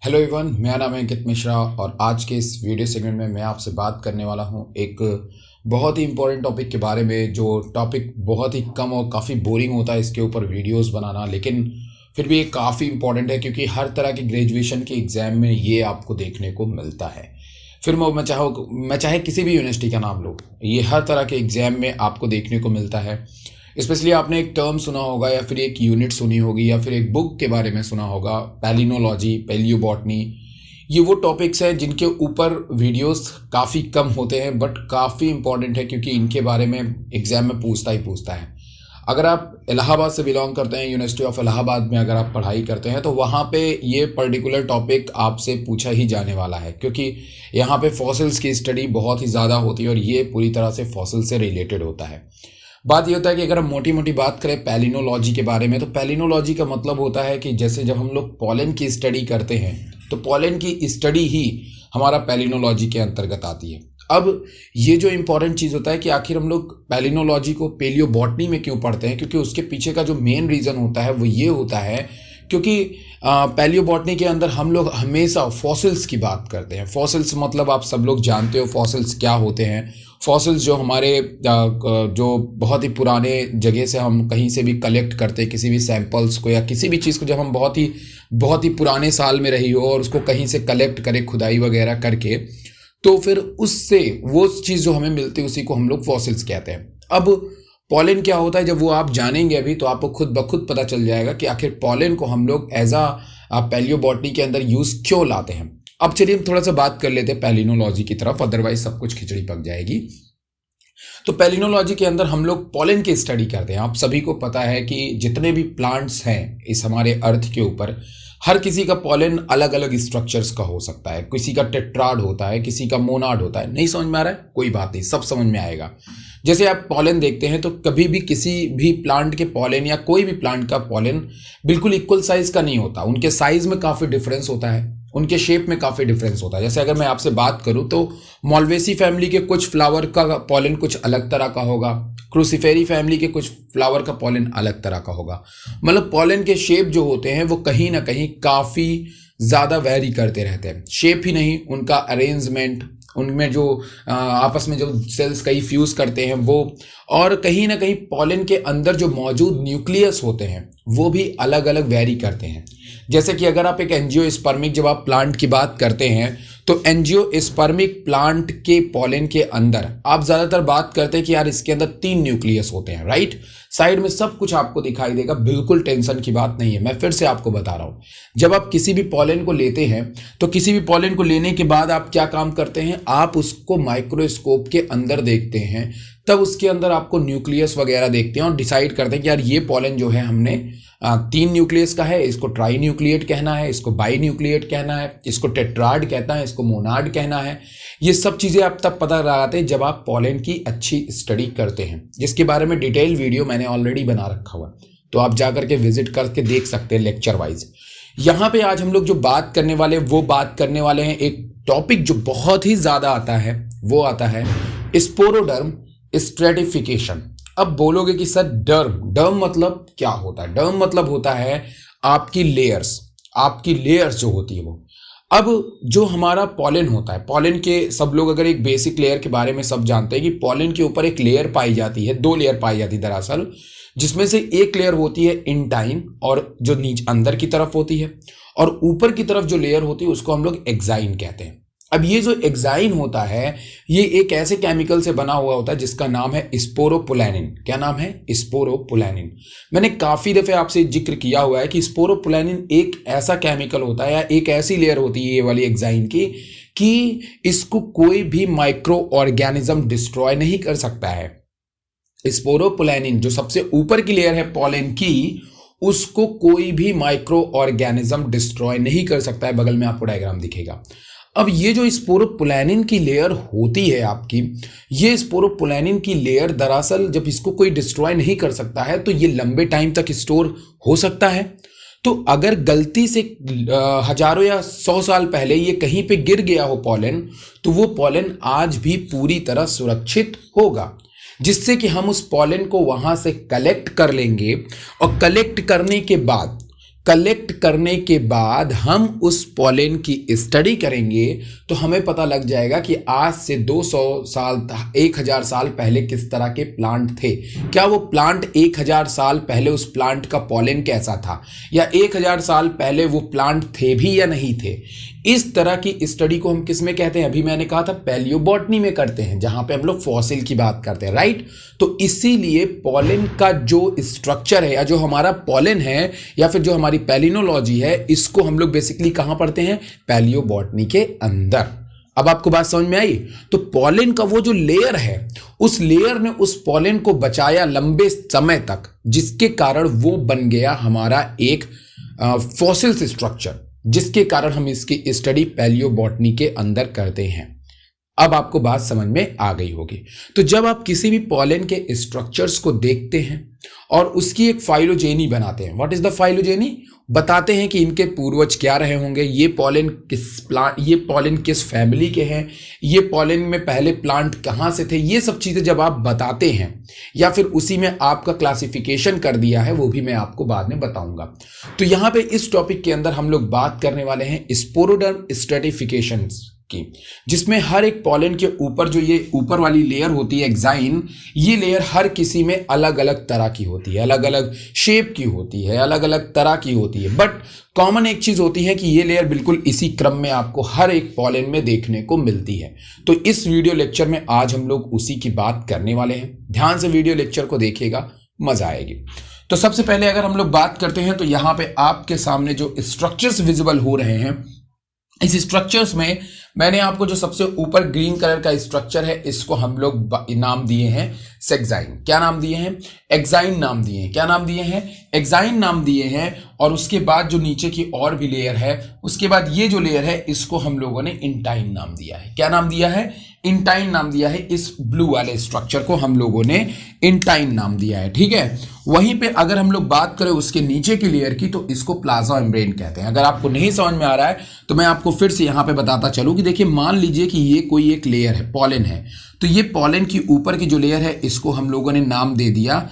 Hello everyone, मेरा नाम है अंकित मिश्रा और आज के इस वीडियो सेगमेंट में मैं आपसे बात करने वाला हूं एक बहुत ही इंपॉर्टेंट टॉपिक के बारे में। जो टॉपिक बहुत ही कम और काफ़ी बोरिंग होता है इसके ऊपर वीडियोस बनाना, लेकिन फिर भी ये काफ़ी इंपॉर्टेंट है क्योंकि हर तरह की ग्रेजुएशन के एग्ज़ाम में ये आपको देखने को मिलता है। फिर मैं चाहे किसी भी यूनिवर्सिटी का नाम लो, ये हर तरह के एग्ज़ाम में आपको देखने को मिलता है। स्पेशली आपने एक टर्म सुना होगा या फिर एक यूनिट सुनी होगी या फिर एक बुक के बारे में सुना होगा, पैलिनोलॉजी, पैलियोबॉटनी। ये वो टॉपिक्स हैं जिनके ऊपर वीडियोस काफ़ी कम होते हैं बट काफ़ी इंपॉर्टेंट है क्योंकि इनके बारे में एग्जाम में पूछता ही पूछता है। अगर आप इलाहाबाद से बिलोंग करते हैं, यूनिवर्सिटी ऑफ इलाहाबाद में अगर आप पढ़ाई करते हैं तो वहाँ पे ये पर्टिकुलर टॉपिक आपसे पूछा ही जाने वाला है क्योंकि यहाँ पे फॉसिल्स की स्टडी बहुत ही ज़्यादा होती है और ये पूरी तरह से फॉसिल से रिलेटेड होता है। बात ये होता है कि अगर हम मोटी मोटी बात करें पैलिनोलॉजी के बारे में, तो पैलिनोलॉजी का मतलब होता है कि जैसे जब हम लोग पॉलन की स्टडी करते हैं तो पॉलन की स्टडी ही हमारा पैलिनोलॉजी के अंतर्गत आती है। अब ये जो इंपॉर्टेंट चीज़ होता है कि आखिर हम लोग पैलिनोलॉजी को पेलियोबॉटनी में क्यों पढ़ते हैं, क्योंकि उसके पीछे का जो मेन रीज़न होता है वो ये होता है क्योंकि पैलियोबॉटनी के अंदर हम लोग हमेशा फॉसिल्स की बात करते हैं। फॉसिल्स मतलब आप सब लोग जानते हो फॉसिल्स क्या होते हैं। फॉसिल्स जो हमारे जो बहुत ही पुराने जगह से हम कहीं से भी कलेक्ट करते हैं, किसी भी सैंपल्स को या किसी भी चीज़ को, जब हम बहुत ही पुराने साल में रही हो और उसको कहीं से कलेक्ट करें खुदाई वगैरह करके, तो फिर उससे वो चीज़ जो हमें मिलती है उसी को हम लोग फॉसिल्स कहते हैं। अब पॉलन क्या होता है, जब वो आप जानेंगे अभी तो आपको खुद ब खुद पता चल जाएगा कि आखिर पॉलन को हम लोग एज आ पैलियोबॉटनी के अंदर यूज़ क्यों लाते हैं। अब चलिए हम थोड़ा सा बात कर लेते हैं पैलिनोलॉजी की तरफ, अदरवाइज सब कुछ खिचड़ी पक जाएगी। तो पैलिनोलॉजी के अंदर हम लोग पॉलन की स्टडी करते हैं। आप सभी को पता है कि जितने भी प्लांट्स हैं इस हमारे अर्थ के ऊपर, हर किसी का पॉलन अलग अलग स्ट्रक्चर्स का हो सकता है। किसी का टेट्राड होता है, किसी का मोनाड होता है। नहीं समझ में आ रहा है, कोई बात नहीं, सब समझ में आएगा। जैसे आप पॉलन देखते हैं तो कभी भी किसी भी प्लांट के पॉलन या कोई भी प्लांट का पॉलन बिल्कुल इक्वल साइज का नहीं होता। उनके साइज में काफ़ी डिफरेंस होता है, उनके शेप में काफ़ी डिफरेंस होता है। जैसे अगर मैं आपसे बात करूं तो मॉलवेसी फैमिली के कुछ फ्लावर का पॉलन कुछ अलग तरह का होगा, क्रूसीफेरी फैमिली के कुछ फ्लावर का पॉलन अलग तरह का होगा। मतलब पॉलन के शेप जो होते हैं वो कहीं ना कहीं काफ़ी ज़्यादा वेरी करते रहते हैं। शेप ही नहीं, उनका अरेंजमेंट, उनमें जो आपस में जो सेल्स कहीं फ्यूज करते हैं वो, और कहीं ना कहीं पॉलन के अंदर जो मौजूद न्यूक्लियस होते हैं वो भी अलग अलग वेरी करते हैं। जैसे कि अगर आप एक एंजियोस्पर्मिक, जब आप प्लांट की बात करते हैं तो एंजियोस्पर्मिक प्लांट के पॉलन के अंदर आप ज़्यादातर बात करते हैं कि यार इसके अंदर 3 न्यूक्लियस होते हैं, राइट। साइड में सब कुछ आपको दिखाई देगा, बिल्कुल टेंशन की बात नहीं है। मैं फिर से आपको बता रहा हूँ, जब आप किसी भी पॉलन को लेते हैं तो किसी भी पॉलन को लेने के बाद आप क्या काम करते हैं, आप उसको माइक्रोस्कोप के अंदर देखते हैं, तब उसके अंदर आपको न्यूक्लियस वगैरह देखते हैं और डिसाइड करते हैं कि यार ये पॉलन जो है हमने 3 न्यूक्लियस का है, इसको ट्राई न्यूक्लिएट कहना है, इसको बाई न्यूक्लिएट कहना है, इसको टेट्राड कहता है, इसको मोनाड कहना है। ये सब चीज़ें आप तब पता लगाते हैं जब आप पॉलन की अच्छी स्टडी करते हैं, जिसके बारे में डिटेल वीडियो मैंने ऑलरेडी बना रखा हुआ, तो आप जा करके विजिट करके देख सकते हैं लेक्चर वाइज। यहाँ पे आज हम लोग जो बात करने वाले हैं एक टॉपिक जो बहुत ही ज़्यादा आता है, वो आता है स्पोरोडर्म स्ट्रेटिफिकेशन। अब बोलोगे कि सर डर्म मतलब क्या होता है? डर्म मतलब होता है आपकी लेयर्स जो होती है वो। अब जो हमारा पॉलन होता है, पॉलन के सब लोग अगर एक बेसिक लेयर के बारे में सब जानते हैं कि पॉलन के ऊपर एक लेयर पाई जाती है, 2 लेयर पाई जाती है दरअसल, जिसमें से एक लेयर होती है इंटाइन और जो नीचे अंदर की तरफ होती है, और ऊपर की तरफ जो लेयर होती है उसको हम लोग एक्साइन कहते हैं। अब ये जो एक्साइन होता है ये एक ऐसे केमिकल से बना हुआ होता है जिसका नाम है स्पोरोपोलैनिन। क्या नाम है? स्पोरोपोलैनिन। मैंने काफी दफे आपसे जिक्र किया हुआ है कि स्पोरोपोलैनिन एक ऐसा केमिकल होता है या एक ऐसी लेयर होती है ये वाली एक्साइन की कि इसको कोई भी माइक्रो ऑर्गेनिज्म डिस्ट्रॉय नहीं कर सकता है। स्पोरोपोलैनिन जो सबसे ऊपर की लेयर है पॉलन की, उसको कोई भी माइक्रो ऑर्गेनिज्म डिस्ट्रॉय नहीं कर सकता है। बगल में आपको डायग्राम दिखेगा। अब ये जो स्पोरोपोलैनिन की लेयर होती है आपकी, ये स्पोरोपोलैनिन की लेयर दरअसल जब इसको कोई डिस्ट्रॉय नहीं कर सकता है तो ये लंबे टाइम तक स्टोर हो सकता है। तो अगर गलती से हजारों या 100 साल पहले ये कहीं पे गिर गया हो पॉलन, तो वो पॉलन आज भी पूरी तरह सुरक्षित होगा, जिससे कि हम उस पॉलन को वहां से कलेक्ट कर लेंगे और कलेक्ट करने के बाद कलेक्ट करने के बाद हम उस पॉलेन की स्टडी करेंगे तो हमें पता लग जाएगा कि आज से 200 साल 1000 साल पहले किस तरह के प्लांट थे। क्या वो प्लांट 1000 साल पहले उस प्लांट का पॉलेन कैसा था, या 1000 साल पहले वो प्लांट थे भी या नहीं थे। इस तरह की स्टडी को हम किस में कहते हैं, अभी मैंने कहा था पैलियोबॉटनी में करते हैं, जहां पे हम लोग फॉसिल की बात करते हैं, राइट। तो इसीलिए पॉलेन का जो स्ट्रक्चर है या जो हमारा पॉलेन है या फिर जो हमारी पैलिनोलॉजी है, इसको हम लोग बेसिकली कहां पढ़ते हैं, पैलियोबॉटनी के अंदर। अब आपको बात समझ में आई। तो पॉलेन का वो जो लेयर है, उस लेयर ने उस पॉलेन को बचाया लंबे समय तक, जिसके कारण वो बन गया हमारा एक फॉसिल्स स्ट्रक्चर, जिसके कारण हम इसकी स्टडी पैलियोबॉटनी के अंदर करते हैं। अब आपको बात समझ में आ गई होगी। तो जब आप किसी भी पॉलेन के स्ट्रक्चर्स को देखते हैं और उसकी एक फाइलोजेनी बनाते हैं, व्हाट इज द फाइलोजेनी, बताते हैं कि इनके पूर्वज क्या रहे होंगे, ये पॉलेन किस फैमिली के हैं, ये पॉलेन में पहले प्लांट कहाँ से थे, ये सब चीज़ें जब आप बताते हैं या फिर उसी में आपका क्लासिफिकेशन कर दिया है, वो भी मैं आपको बाद में बताऊंगा। तो यहाँ पे इस टॉपिक के अंदर हम लोग बात करने वाले हैं स्पोरोडर्म स्ट्रेटिफिकेशन की, जिसमें हर एक पॉलेन के ऊपर जो ये ऊपर वाली लेयर होती है एक्साइन, ये लेयर हर किसी में अलग अलग तरह की होती है, अलग अलग शेप की होती है, अलग अलग तरह की होती है, बट कॉमन एक चीज होती है कि ये लेयर बिल्कुल इसी क्रम में आपको हर एक पॉलेन में देखने को मिलती है। तो इस वीडियो लेक्चर में आज हम लोग उसी की बात करने वाले हैं। ध्यान से वीडियो लेक्चर को देखिएगा, मजा आएगी। तो सबसे पहले अगर हम लोग बात करते हैं तो यहां पे आपके सामने जो स्ट्रक्चर्स विजिबल हो रहे हैं, इस स्ट्रक्चर्स में मैंने आपको जो सबसे ऊपर ग्रीन कलर का स्ट्रक्चर है, इसको हम लोग नाम दिए हैं सेक्साइन। क्या नाम दिए हैं, एक्साइन नाम दिए हैं। क्या नाम दिए हैं, एक्साइन नाम दिए हैं। और उसके बाद जो नीचे की और भी लेयर है, उसके बाद ये जो लेयर है, इसको हम लोगों ने इंटाइन नाम दिया है। क्या नाम दिया है, इंटाइन नाम दिया है। इस ब्लू वाले स्ट्रक्चर को हम लोगों ने इंटाइन नाम दिया है, ठीक है। वहीं पे अगर हम लोग बात करें उसके नीचे की लेयर की, तो इसको प्लाज्मा मेम्ब्रेन कहते हैं। अगर आपको नहीं समझ में आ रहा है तो मैं आपको फिर से यहां पे बताता चलूं कि देखिए, मान लीजिए कि ये कोई एक लेयर है, पॉलेन है, तो ये पॉलेन की ऊपर की जो लेयर है, इसको हम लोगों ने नाम दे दिया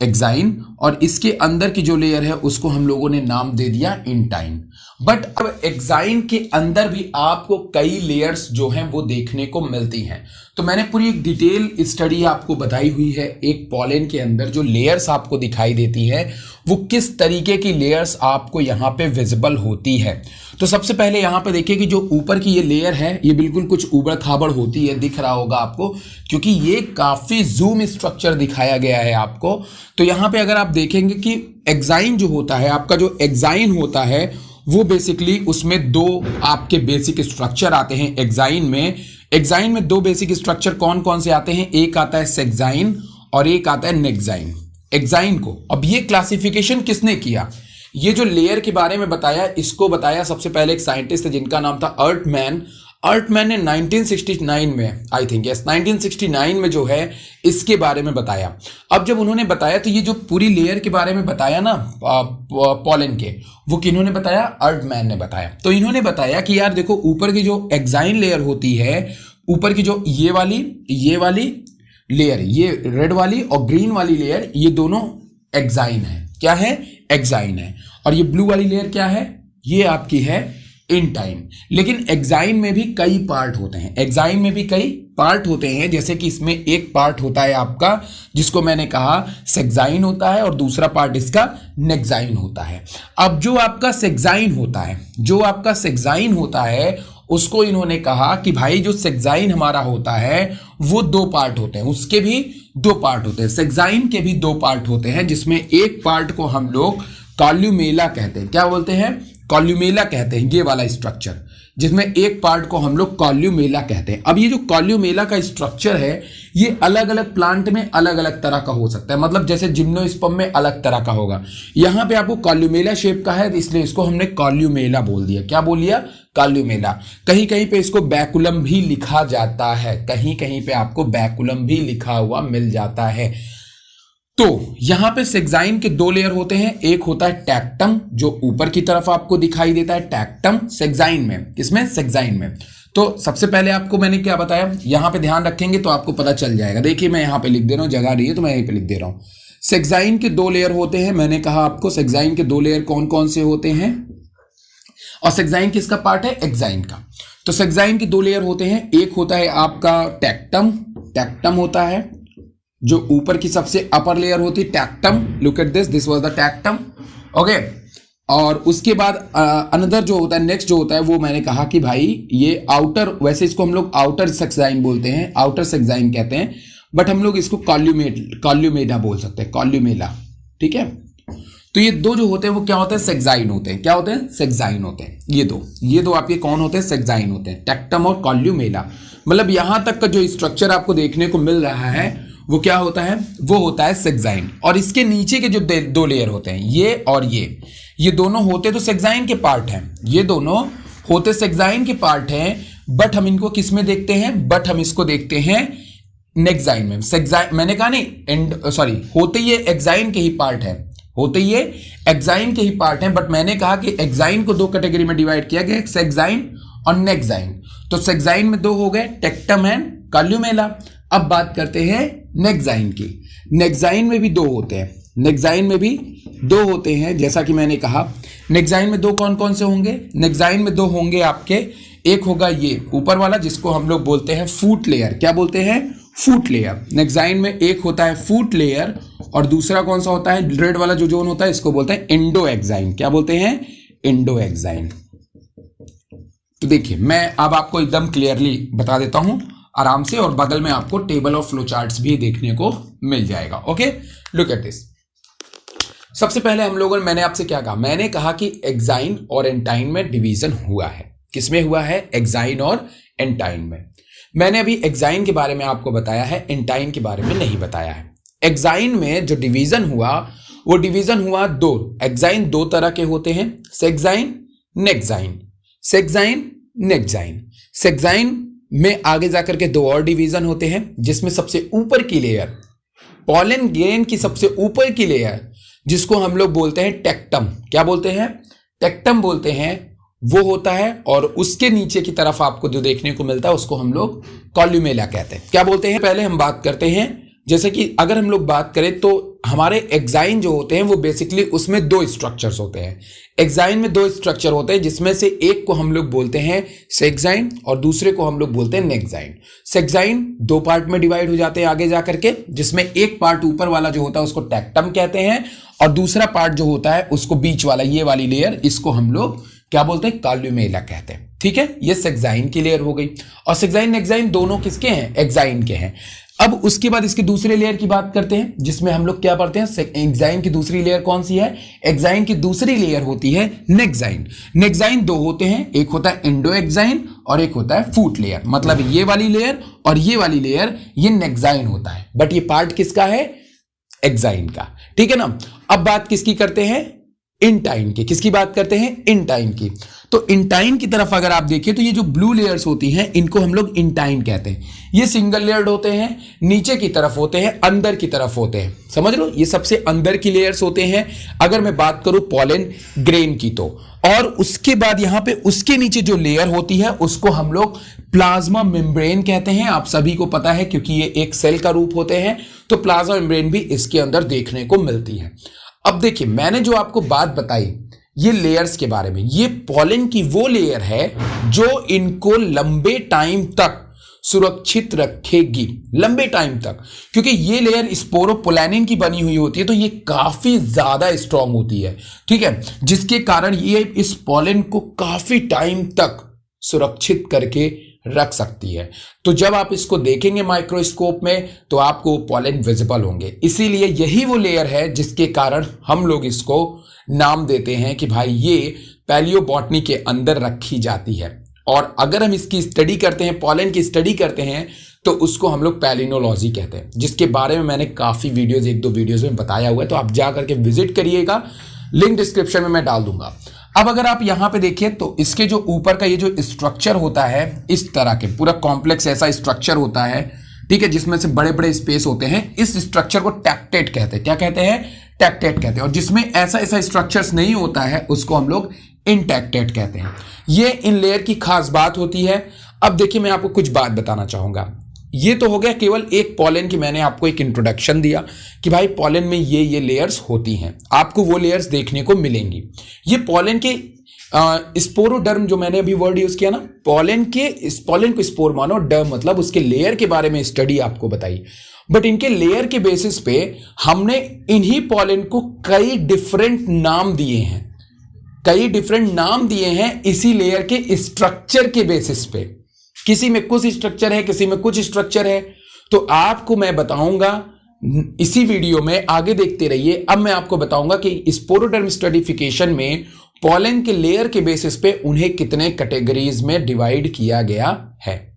एक्साइन, और इसके अंदर की जो लेयर है उसको हम लोगों ने नाम दे दिया इंटाइन। बट अब एक्साइन के अंदर भी आपको कई लेयर्स जो हैं वो देखने को मिलती हैं। तो मैंने पूरी एक डिटेल स्टडी आपको बताई हुई है, एक पॉलेन के अंदर जो लेयर्स आपको दिखाई देती है वो किस तरीके की लेयर्स आपको यहां पे विजिबल होती है। तो सबसे पहले यहां पे देखिए कि जो ऊपर की ये लेयर है, ये बिल्कुल कुछ उबड़ खाबड़ होती है, दिख रहा होगा आपको, क्योंकि ये काफी जूम स्ट्रक्चर दिखाया गया है आपको। तो यहां पे अगर आप देखेंगे कि एक्साइन जो होता है, आपका जो एक्साइन होता है, वो बेसिकली उसमें दो आपके बेसिक स्ट्रक्चर आते हैं एक्साइन में। एक्साइन में दो बेसिक स्ट्रक्चर कौन कौन से आते हैं, एक आता है सेक्साइन और एक आता है नेक्साइन। एक्साइन को अब ये क्लासिफिकेशन किसने किया, ये जो लेयर के बारे में बताया, इसको बताया सबसे पहले एक साइंटिस्ट है जिनका नाम था अर्टमैन। अर्टमैन ने 1969 में, आई थिंक यस 1969 में जो है इसके बारे में बताया। अब जब उन्होंने बताया तो ये जो पूरी लेयर के बारे में बताया ना पॉलेन के, वो किन्होंने बताया, अर्टमैन ने बताया। तो इन्होंने बताया कि यार देखो, ऊपर की जो एक्साइन लेयर होती है, ऊपर की जो ये वाली लेयर, ये रेड वाली और ग्रीन वाली लेयर, ये दोनों एक्साइन है। क्या है, एक्साइन है। और ये ब्लू वाली लेयर क्या है, ये आपकी है इंटाइन। लेकिन एक्साइन में भी कई पार्ट होते हैं, एक्साइन में भी कई पार्ट होते हैं। जैसे कि इसमें एक पार्ट होता है आपका, जिसको मैंने कहा सेक्साइन होता है, और दूसरा पार्ट इसका नेक्साइन होता है। अब जो आपका सेक्साइन होता है, उसको इन्होंने कहा कि भाई जो सेक्साइन हमारा होता है वो दो पार्ट होते हैं, उसके भी दो पार्ट होते हैं, सेक्साइन के भी दो पार्ट होते हैं, जिसमें एक पार्ट को हम लोग कॉल्यूमेला कहते हैं। क्या बोलते हैं, कॉल्यूमेला कहते हैं, ये वाला स्ट्रक्चर, जिसमें एक पार्ट को हम लोग कॉल्यूमेला कहते हैं। अब ये जो कॉल्यूमेला का स्ट्रक्चर है, ये अलग अलग प्लांट में अलग अलग तरह का हो सकता है। मतलब जैसे जिम्नोस्पर्म में अलग तरह का होगा, यहां पे आपको कॉल्यूमेला शेप का है, इसलिए इसको हमने कॉल्यूमेला बोल दिया। क्या बोल दिया, कॉल्यूमेला। कहीं कहीं पे इसको बैकुलम भी लिखा जाता है, कहीं कहीं पे आपको बैकुलम भी लिखा हुआ मिल जाता है। तो यहां पे सेक्साइन के दो लेयर होते हैं, एक होता है टैक्टम, जो ऊपर की तरफ आपको दिखाई देता है, टैक्टम सेक्साइन में, किसमें, सेक्साइन में। तो सबसे पहले आपको मैंने क्या बताया, यहां पे ध्यान रखेंगे तो आपको पता चल जाएगा। देखिए मैं यहां पे लिख दे रहा हूं, जगह नहीं है तो मैं यहीं पे लिख दे रहा हूं। सेक्साइन के 2 लेयर होते हैं, मैंने कहा आपको सेक्साइन के 2 लेयर कौन कौन से होते हैं, और सेक्साइन किसका पार्ट है, एक्साइन का। तो सेक्साइन के 2 लेयर होते हैं, एक होता है आपका टेक्टम, टेक्टम होता है जो ऊपर की सबसे अपर लेयर होती है, tectum. Look at this was the tectum, okay. और उसके बाद अनदर जो होता है, नेक्स्ट जो होता है, वो मैंने कहा कि भाई ये आउटर, वैसे इसको हम लोग आउटर सेक्साइन बोलते हैं, आउटर सेक्साइन कहते हैं, बट हम लोग इसको कॉल्यूमेला बोल सकते हैं, कॉल्यूमेला, ठीक है। तो ये 2 जो होते हैं वो क्या होते हैं, सेक्साइन होते हैं। क्या होते हैं, सेक्साइन होते हैं। ये दो आपके कौन होते हैं, सेक्साइन होते हैं, टेक्टम और कॉल्यूमेला। मतलब यहां तक का जो स्ट्रक्चर आपको देखने को मिल रहा है वो क्या होता है, वो होता है सेक्साइन। और इसके नीचे के जो 2 लेयर होते हैं, ये और ये दोनों होते तो सेक्साइन के पार्ट हैं, ये दोनों होते सेक्साइन के पार्ट हैं, बट हम इनको किस में देखते हैं, बट हम इसको देखते हैं नेक्साइन में। सेक्साइन मैंने कहा नहीं, होते ये एक्साइन के ही पार्ट है, होते ये एक्साइन के ही पार्ट हैं, बट मैंने कहा कि एक्साइन को 2 कैटेगरी में डिवाइड किया गया, सेक्साइन और नेक्साइन। तो सेक्साइन में 2 हो गए, टेक्टम एंड कॉल्यूमेला। अब बात करते हैं नेक्साइन की। नेक्साइन में भी 2 होते हैं, नेक्साइन में भी 2 होते हैं, जैसा कि मैंने कहा। नेक्साइन में 2 कौन कौन से होंगे, नेक्साइन में 2 होंगे आपके, एक होगा ये ऊपर वाला जिसको हम लोग बोलते हैं फूट लेयर। क्या बोलते हैं, फूट लेयर। नेक्साइन में एक होता है फूट लेयर, और दूसरा कौन सा होता है, रेड वाला जो जोन होता है, इसको बोलते हैं इंडो एक्साइन। क्या बोलते हैं, इंडो एक्साइन। तो देखिए मैं अब आपको एकदम क्लियरली बता देता हूं आराम से, और बगल में आपको टेबल ऑफ फ्लो चार्ट्स भी देखने को मिल जाएगा। Okay, look at this. सबसे पहले हम लोगों ने, मैंने आपसे क्या कहा, मैंने कहा कि एक्साइन और एंटाइन में डिवीजन हुआ है। किसमें हुआ है, एक्साइन और एंटाइन में। मैंने अभी एक्साइन के बारे में आपको बताया है, एंटाइन के बारे में नहीं बताया है। एक्साइन में जो डिवीजन हुआ वो डिवीजन हुआ 2। एक्साइन 2 तरह के होते हैं, सेक्साइन, नेक्साइन, सेक्साइन, नेक्साइन। सेक्साइन में आगे जाकर के 2 और डिवीजन होते हैं, जिसमें सबसे ऊपर की लेयर, पॉलन ग्रेन की सबसे ऊपर की लेयर, जिसको हम लोग बोलते हैं टेक्टम। क्या बोलते हैं, टेक्टम बोलते हैं, वो होता है। और उसके नीचे की तरफ आपको जो देखने को मिलता है उसको हम लोग कॉल्यूमेला कहते हैं। क्या बोलते हैं, पहले हम बात करते हैं, जैसे कि अगर हम लोग बात करें तो हमारे एक्साइन जो होते हैं वो बेसिकली उसमें 2 स्ट्रक्चर्स होते हैं। एक्साइन में 2 स्ट्रक्चर होते हैं, जिसमें से एक को हम लोग बोलते हैं सेक्साइन और दूसरे को हम लोग बोलते हैं नेक्साइन। सेक्साइन 2 पार्ट में डिवाइड हो जाते हैं आगे जाकर के, जिसमें एक पार्ट ऊपर वाला जो होता है उसको टेक्टम कहते हैं, और दूसरा पार्ट जो होता है उसको बीच वाला, ये वाली लेयर, इसको हम लोग क्या बोलते हैं, कॉल्यूमेला कहते हैं। ठीक है, ये सेक्साइन की लेयर हो गई। और सेक्साइन नेक्साइन दोनों किसके हैं, एक्साइन के हैं। अब उसके बाद इसके दूसरे लेयर की बात करते हैं, जिसमें हम लोग क्या पढ़ते हैं, एक्साइन की दूसरी लेयर कौन सी है, एक्साइन की दूसरी लेयर होती है नेक्साइन। नेक्साइन 2 होते हैं, एक होता है इंडो एक्साइन और एक होता है फूट लेयर। मतलब ये वाली लेयर और ये वाली लेयर, ये नेक्साइन होता है, बट ये पार्ट किसका है, एक्साइन का। ठीक है ना। अब बात किसकी करते हैं, इंटाइन की। किसकी बात करते हैं, इंटाइन की। तो इंटाइन की तरफ अगर आप देखिए तो ये जो ब्लू लेयर्स होती हैं इनको हम लोग इंटाइन कहते हैं। ये सिंगल लेयर्ड होते हैं, नीचे की तरफ होते हैं, अंदर की तरफ होते हैं, समझ लो, ये सबसे अंदर की लेयर्स होते हैं अगर मैं बात करूं पॉलन ग्रेन की तो। और उसके बाद यहां पे उसके नीचे जो लेयर होती है उसको हम लोग प्लाज्मा मेम्ब्रेन कहते हैं। आप सभी को पता है क्योंकि ये एक सेल का रूप होते हैं, तो प्लाज्मा मेम्ब्रेन भी इसके अंदर देखने को मिलती है। अब देखिए मैंने जो आपको बात बताई ये लेयर्स के बारे में, ये पॉलन की वो लेयर है जो इनको लंबे टाइम तक सुरक्षित रखेगी, लंबे टाइम तक, क्योंकि ये लेयर स्पोरोपोलैनिन की बनी हुई होती है, तो ये काफी ज्यादा स्ट्रांग होती है। ठीक है, जिसके कारण ये इस पॉलन को काफी टाइम तक सुरक्षित करके रख सकती है। तो जब आप इसको देखेंगे माइक्रोस्कोप में तो आपको पॉलन विजिबल होंगे। इसीलिए यही वो लेयर है जिसके कारण हम लोग इसको नाम देते हैं कि भाई ये पैलियोबॉटनी के अंदर रखी जाती है। और अगर हम इसकी स्टडी करते हैं, पॉलन की स्टडी करते हैं, तो उसको हम लोग पैलिनोलॉजी कहते हैं, जिसके बारे में मैंने काफी वीडियोस, 1-2 वीडियोस में बताया हुआ है, तो आप जा करके विजिट करिएगा, लिंक डिस्क्रिप्शन में मैं डाल दूंगा। अब अगर आप यहां पे देखिए तो इसके जो ऊपर का ये जो स्ट्रक्चर होता है, इस तरह के पूरा कॉम्प्लेक्स ऐसा स्ट्रक्चर होता है, ठीक है, जिसमें से बड़े बड़े स्पेस होते हैं, इस स्ट्रक्चर को टैक्टेट कहते हैं। क्या कहते हैं, टैक्टेट कहते हैं। और जिसमें ऐसा ऐसा स्ट्रक्चर्स नहीं होता है उसको हम लोग इंटैक्टेट कहते हैं। ये इन लेयर की खास बात होती है। अब देखिए मैं आपको कुछ बात बताना चाहूंगा। ये तो हो गया केवल एक पॉलन की, मैंने आपको एक इंट्रोडक्शन दिया कि भाई पॉलन में ये लेयर्स होती हैं, आपको वो लेयर्स देखने को मिलेंगी। ये पॉलन के स्पोरोडर्म जो मैंने अभी वर्ड यूज किया ना, पॉलन को स्पोर मानो, डर्म मतलब उसके लेयर के बारे में स्टडी आपको बताई। बट इनके लेयर के बेसिस पे हमने इन्हीं पॉलन को कई डिफरेंट नाम दिए हैं इसी लेयर के स्ट्रक्चर के बेसिस पे। किसी में कुछ स्ट्रक्चर है, किसी में कुछ स्ट्रक्चर है, तो आपको मैं बताऊंगा इसी वीडियो में, आगे देखते रहिए। अब मैं आपको बताऊंगा कि स्पोरोडर्म स्ट्रेटिफिकेशन में पॉलन के लेयर के बेसिस पे उन्हें कितने कैटेगरीज में डिवाइड किया गया है।